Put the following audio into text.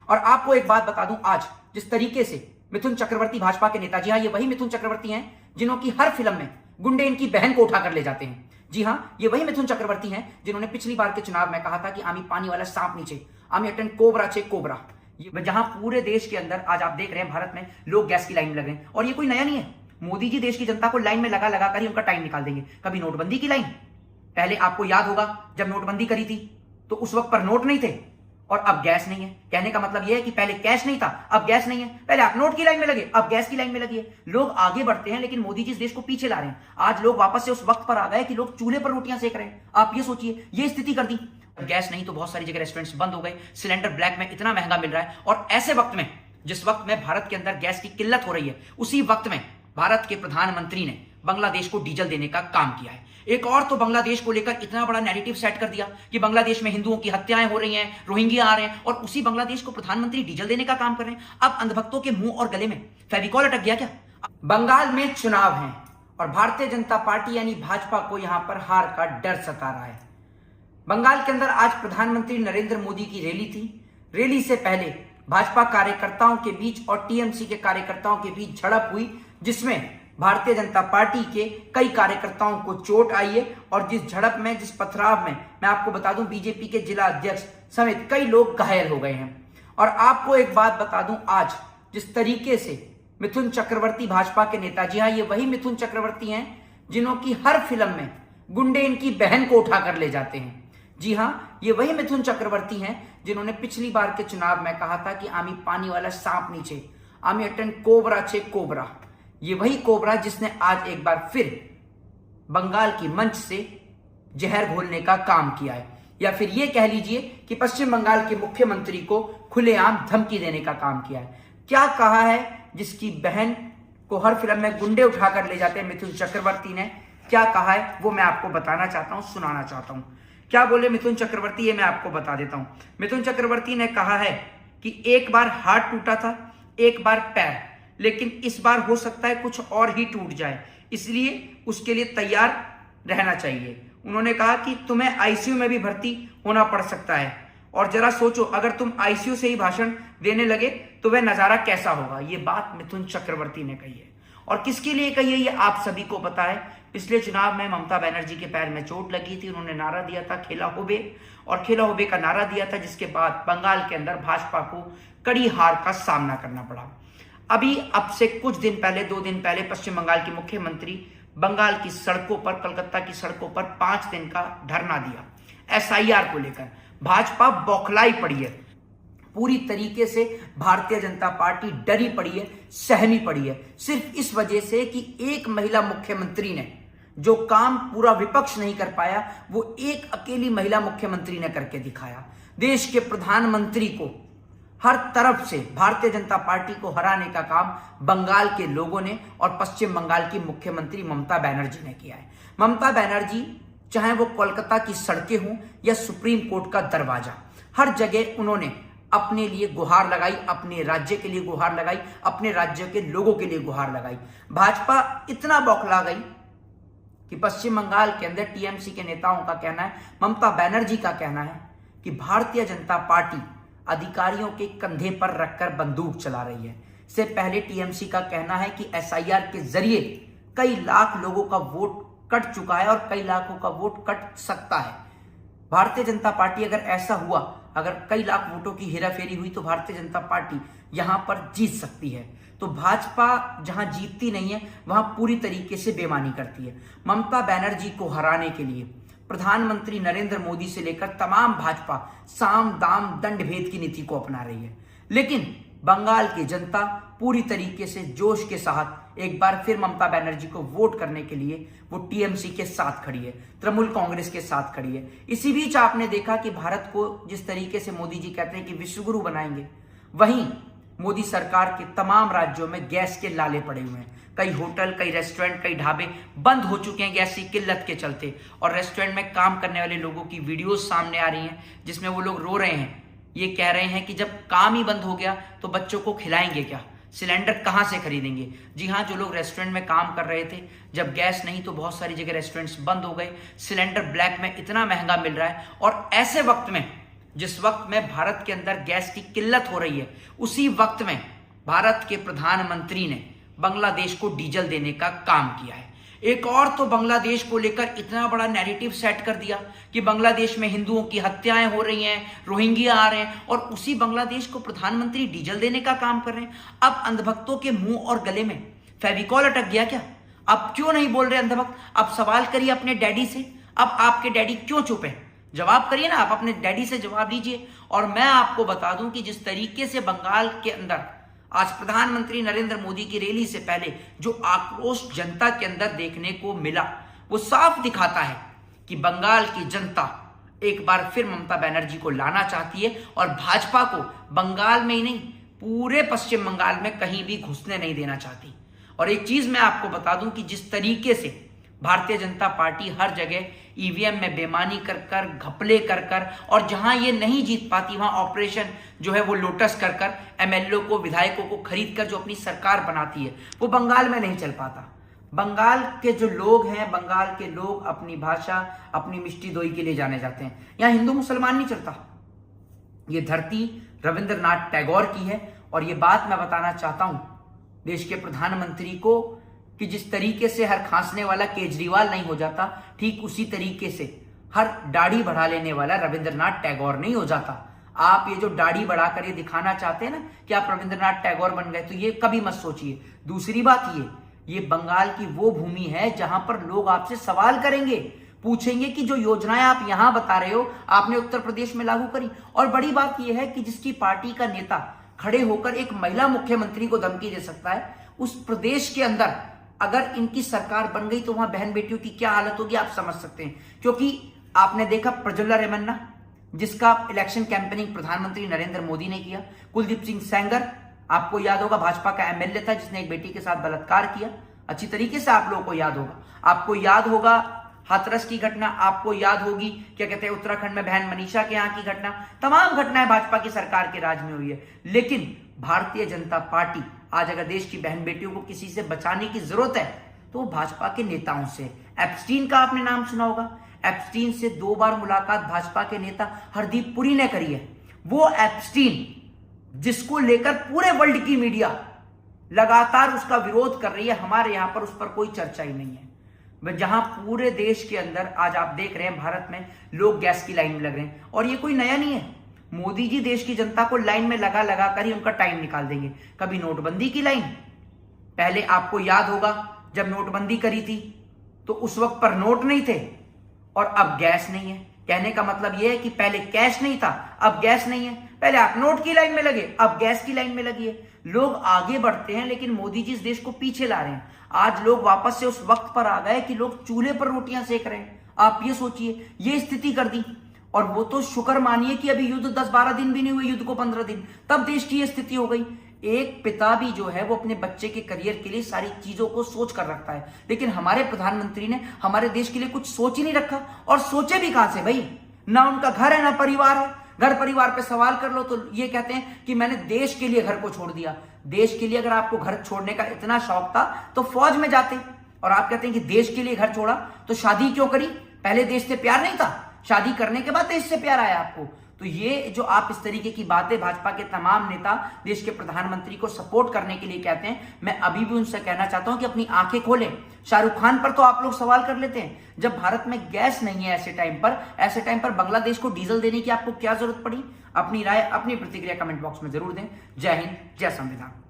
और आपको एक बात बता दूं, आज जिस तरीके से मिथुन चक्रवर्ती भाजपा के नेता, जी हाँ, ये वही मिथुन चक्रवर्ती हैं जिन्हों की हर फिल्म में गुंडे इनकी बहन को उठाकर ले जाते हैं। जी हाँ, ये वही मिथुन चक्रवर्ती हैं जिन्होंने पिछली बार के चुनाव में कहा था कि आमी पानी वाला सांप नीचे, आमी अटेंड कोबरा चे कोबरा। ये जहां पूरे देश के अंदर आज आप देख रहे हैं भारत में लोग गैस की लाइन में लगे हैं, और ये कोई नया नहीं है। मोदी जी देश की जनता को लाइन में लगा लगा कर ही उनका टाइम निकाल देंगे। कभी नोटबंदी की लाइन, पहले आपको याद होगा जब नोटबंदी करी थी तो उस वक्त पर नोट नहीं थे, और अब गैस नहीं है। कहने का मतलब यह है कि पहले कैश नहीं था, अब गैस नहीं है। पहले आप नोट की लाइन में लगे, अब गैस की लाइन में लगी है। लोग आगे बढ़ते हैं लेकिन मोदी जी इस देश को पीछे ला रहे हैं। आज लोग वापस से उस वक्त पर आ गए कि लोग चूल्हे पर रोटियां सेक रहे हैं। आप ये सोचिए, ये स्थिति कर दी। गैस नहीं तो बहुत सारी जगह रेस्टोरेंट्स बंद हो गए, सिलेंडर ब्लैक में इतना महंगा मिल रहा है। और ऐसे वक्त में, जिस वक्त में भारत के अंदर गैस की किल्लत हो रही है, उसी वक्त में भारत के प्रधानमंत्री ने बांग्लादेश को डीजल देने का काम किया है। एक और तो बांग्लादेश को लेकर इतना बड़ा नैरेटिव सेट कर दिया कि बांग्लादेश में हिंदुओं की हत्याएं हो रही हैं, रोहिंग्या आ रहे हैं, और उसी बांग्लादेश को प्रधानमंत्री डीजल देने का काम कर रहे हैं। अब अंधभक्तों के मुंह और गले में फेविकॉल अटक गया क्या? बंगाल में चुनाव है और भारतीय जनता पार्टी यानी भाजपा को यहां पर हार का डर सता रहा है। बंगाल के अंदर आज प्रधानमंत्री नरेंद्र मोदी की रैली थी। रैली से पहले भाजपा कार्यकर्ताओं के बीच और टीएमसी के कार्यकर्ताओं के बीच झड़प हुई, जिसमें भारतीय जनता पार्टी के कई कार्यकर्ताओं को चोट आई है। और जिस झड़प में, जिस पथराव में, मैं आपको बता दूं, बीजेपी के जिला अध्यक्ष समेत कई लोग घायल हो गए हैं। और आपको एक बात बता दूं, आज जिस तरीके से मिथुन चक्रवर्ती भाजपा के नेता, जी हाँ, ये वही मिथुन चक्रवर्ती हैं जिन्हों की हर फिल्म में गुंडे इनकी बहन को उठाकर ले जाते हैं। जी हाँ, ये वही मिथुन चक्रवर्ती हैं जिन्होंने पिछली बार के चुनाव में कहा था कि आमी पानी वाला सांप नीचे, आमी अटेंड कोबरा चे कोबरा। ये वही कोबरा जिसने आज एक बार फिर बंगाल की मंच से जहर घोलने का काम किया है, या फिर ये कह लीजिए कि पश्चिम बंगाल के मुख्यमंत्री को खुलेआम धमकी देने का काम किया है। क्या कहा है? जिसकी बहन को हर फिल्म में गुंडे उठाकर ले जाते हैं मिथुन चक्रवर्ती ने, क्या कहा है वो मैं आपको बताना चाहता हूं, सुनाना चाहता हूं। क्या बोले मिथुन चक्रवर्ती, ये मैं आपको बता देता हूं। मिथुन चक्रवर्ती ने कहा है कि एक बार हाथ टूटा था, एक बार पैर, लेकिन इस बार हो सकता है कुछ और ही टूट जाए, इसलिए उसके लिए तैयार रहना चाहिए। उन्होंने कहा कि तुम्हें आईसीयू में भी भर्ती होना पड़ सकता है, और जरा सोचो अगर तुम आईसीयू से ही भाषण देने लगे तो वह नजारा कैसा होगा। ये बात मिथुन चक्रवर्ती ने कही है। और किसके लिए कही है ये आप सभी को पता है। पिछले चुनाव में ममता बनर्जी के पैर में चोट लगी थी, उन्होंने नारा दिया था खेला होबे, और खेला होबे का नारा दिया था, जिसके बाद बंगाल के अंदर भाजपा को कड़ी हार का सामना करना पड़ा। अभी अब से कुछ दिन पहले, 2 दिन पहले, पश्चिम बंगाल के मुख्यमंत्री बंगाल की सड़कों पर, कलकत्ता की सड़कों पर 5 दिन का धरना दिया एसआईआर को लेकर। भाजपा बौखलाई पड़ी है, पूरी तरीके से भारतीय जनता पार्टी डरी पड़ी है, सहमी पड़ी है, सिर्फ इस वजह से कि एक महिला मुख्यमंत्री ने जो काम पूरा विपक्ष नहीं कर पाया, वो एक अकेली महिला मुख्यमंत्री ने करके दिखाया। देश के प्रधानमंत्री को हर तरफ से भारतीय जनता पार्टी को हराने का काम बंगाल के लोगों ने और पश्चिम बंगाल की मुख्यमंत्री ममता बनर्जी ने किया है। ममता बनर्जी, चाहे वो कोलकाता की सड़कें हों या सुप्रीम कोर्ट का दरवाजा, हर जगह उन्होंने अपने लिए गुहार लगाई, अपने राज्य के लिए गुहार लगाई, अपने राज्य के लोगों के लिए गुहार लगाई। भाजपा इतना बौखला गई कि पश्चिम बंगाल के अंदर टीएमसी के नेताओं का कहना है, ममता बनर्जी का कहना है कि भारतीय जनता पार्टी अधिकारियों के कंधे पर रखकर बंदूक चला रही है। इससे पहले टीएमसी का कहना है कि एसआईआर के जरिए कई लाख लोगों का वोट कट चुका है और कई लाखों का वोट कट सकता है। भारतीय जनता पार्टी, अगर ऐसा हुआ, अगर कई लाख वोटों की हेराफेरी हुई तो भारतीय जनता पार्टी यहां पर जीत सकती है। तो भाजपा जहां जीतती नहीं है वहां पूरी तरीके से बेईमानी करती है। ममता बनर्जी को हराने के लिए प्रधानमंत्री नरेंद्र मोदी से लेकर तमाम भाजपा साम दाम दंड भेद की नीति को अपना रही है, लेकिन बंगाल की जनता पूरी तरीके से जोश के साथ एक बार फिर ममता बनर्जी को वोट करने के लिए वो टीएमसी के साथ खड़ी है, तृणमूल कांग्रेस के साथ खड़ी है। इसी बीच आपने देखा कि भारत को जिस तरीके से मोदी जी कहते हैं कि विश्वगुरु बनाएंगे, वहीं मोदी सरकार के तमाम राज्यों में गैस के लाले पड़े हुए हैं। कई होटल, कई रेस्टोरेंट, कई ढाबे बंद हो चुके हैं गैस की किल्लत के चलते, और रेस्टोरेंट में काम करने वाले लोगों की वीडियोस सामने आ रही हैं जिसमें वो लोग रो रहे हैं। ये कह रहे हैं कि जब काम ही बंद हो गया तो बच्चों को खिलाएंगे क्या, सिलेंडर कहां से खरीदेंगे। जी हाँ, जो लोग रेस्टोरेंट में काम कर रहे थे, जब गैस नहीं तो बहुत सारी जगह रेस्टोरेंट्स बंद हो गए, सिलेंडर ब्लैक में इतना महंगा मिल रहा है, और ऐसे वक्त में जिस वक्त में भारत के अंदर गैस की किल्लत हो रही है, उसी वक्त में भारत के प्रधानमंत्री ने बांग्लादेश को डीजल देने का काम किया है। एक और तो बांग्लादेश को लेकर इतना बड़ा नैरेटिव सेट कर दिया कि बांग्लादेश में हिंदुओं की हत्याएं हो रही हैं, रोहिंग्या आ रहे हैं, और उसी बांग्लादेश को प्रधानमंत्री डीजल देने का काम कर रहे हैं। अब अंधभक्तों के मुंह और गले में फेविकॉल अटक गया क्या? अब क्यों नहीं बोल रहे अंधभक्त? अब सवाल करिए अपने डैडी से। अब आपके डैडी क्यों चुप है? जवाब करिए ना, आप अपने डैडी से जवाब लीजिए। और मैं आपको बता दूं कि जिस तरीके से बंगाल के अंदर आज प्रधानमंत्री नरेंद्र मोदी की रैली से पहले जो आक्रोश जनता के अंदर देखने को मिला, वो साफ दिखाता है कि बंगाल की जनता एक बार फिर ममता बनर्जी को लाना चाहती है और भाजपा को बंगाल में ही नहीं, पूरे पश्चिम बंगाल में कहीं भी घुसने नहीं देना चाहती। और एक चीज मैं आपको बता दूं कि जिस तरीके से भारतीय जनता पार्टी हर जगह ईवीएम में बेईमानी कर कर, घपले कर कर, और जहां ये नहीं जीत पाती वहां ऑपरेशन जो है वो लोटस कर कर एमएलए को, विधायकों को खरीद कर जो अपनी सरकार बनाती है, वो बंगाल में नहीं चल पाता। बंगाल के जो लोग हैं, बंगाल के लोग अपनी भाषा, अपनी मिष्टी दोई के लिए जाने जाते हैं। यहां हिंदू मुसलमान नहीं चलता। ये धरती रविंद्रनाथ टैगोर की है। और ये बात मैं बताना चाहता हूं देश के प्रधानमंत्री को कि जिस तरीके से हर खांसने वाला केजरीवाल नहीं हो जाता, ठीक उसी तरीके से हर दाढ़ी बढ़ा लेने वाला रविंद्रनाथ टैगोर नहीं हो जाता। आप ये जो दाढ़ी बढ़ाकर ये दिखाना चाहते हैं ना कि आप रविंद्रनाथ टैगोर बन गए, तो ये कभी मत सोचिए। दूसरी बात, ये बंगाल की वो भूमि है जहां पर लोग आपसे सवाल करेंगे, पूछेंगे कि जो योजनाएं आप यहां बता रहे हो आपने उत्तर प्रदेश में लागू करी। और बड़ी बात यह है कि जिसकी पार्टी का नेता खड़े होकर एक महिला मुख्यमंत्री को धमकी दे सकता है, उस प्रदेश के अंदर अगर इनकी सरकार बन गई तो वहां बहन बेटियों की क्या हालत होगी आप समझ सकते हैं। क्योंकि आपने देखा प्रज्वला रेमन्ना, जिसका इलेक्शन कैंपेनिंग प्रधानमंत्री नरेंद्र मोदी ने किया, कुलदीप सिंह सेंगर, आपको याद होगा भाजपा का एमएलए था जिसने एक बेटी के साथ बलात्कार किया, अच्छी तरीके से आप लोगों को याद होगा। आपको याद होगा हाथरस की घटना, आपको याद होगी क्या कहते हैं उत्तराखंड में बहन मनीषा के यहाँ की घटना। तमाम घटनाएं भाजपा की सरकार के राज में हुई है। लेकिन भारतीय जनता पार्टी आज अगर देश की बहन बेटियों को किसी से बचाने की जरूरत है तो भाजपा के नेताओं से। एप्स्टीन का आपने नाम सुना होगा। एप्स्टीन से 2 बार मुलाकात भाजपा के नेता हरदीप पुरी ने करी है। वो एप्स्टीन जिसको लेकर पूरे वर्ल्ड की मीडिया लगातार उसका विरोध कर रही है, हमारे यहां पर उस पर कोई चर्चा ही नहीं है। जहां पूरे देश के अंदर आज आप देख रहे हैं भारत में लोग गैस की लाइन में लग रहे हैं, और ये कोई नया नहीं है। मोदी जी देश की जनता को लाइन में लगा लगा कर ही उनका टाइम निकाल देंगे। कभी नोटबंदी की लाइन, पहले आपको याद होगा जब नोटबंदी करी थी तो उस वक्त पर नोट नहीं थे और अब गैस नहीं है। कहने का मतलब यह है कि पहले कैश नहीं था, अब गैस नहीं है। पहले आप नोट की लाइन में लगे, अब गैस की लाइन में लगी है। लोग आगे बढ़ते हैं लेकिन मोदी जी इस देश को पीछे ला रहे हैं। आज लोग वापस से उस वक्त पर आ गए कि लोग चूल्हे पर रोटियां सेक रहे हैं। आप ये सोचिए, ये स्थिति कर दी। और वो तो शुक्र मानिए कि अभी युद्ध 10-12 दिन भी नहीं हुए, युद्ध को 15 दिन, तब देश की ये स्थिति हो गई। एक पिता भी जो है वो अपने बच्चे के करियर के लिए सारी चीजों को सोच कर रखता है, लेकिन हमारे प्रधानमंत्री ने हमारे देश के लिए कुछ सोच ही नहीं रखा। और सोचे भी कहां से भाई? ना उनका घर है ना परिवार है। घर परिवार पे सवाल कर लो तो ये कहते हैं कि मैंने देश के लिए घर को छोड़ दिया। देश के लिए अगर आपको घर छोड़ने का इतना शौक था तो फौज में जाते। और आप कहते हैं कि देश के लिए घर छोड़ा तो शादी क्यों करी? पहले देश से प्यार नहीं था, शादी करने के बाद देश से प्यार आया आपको। तो ये जो आप इस तरीके की बातें भाजपा के तमाम नेता देश के प्रधानमंत्री को सपोर्ट करने के लिए कहते हैं, मैं अभी भी उनसे कहना चाहता हूं कि अपनी आंखें खोलें। शाहरुख खान पर तो आप लोग सवाल कर लेते हैं, जब भारत में गैस नहीं है ऐसे टाइम पर बांग्लादेश को डीजल देने की आपको क्या जरूरत पड़ी? अपनी राय, अपनी प्रतिक्रिया कमेंट बॉक्स में जरूर दें। जय हिंद, जय संविधान।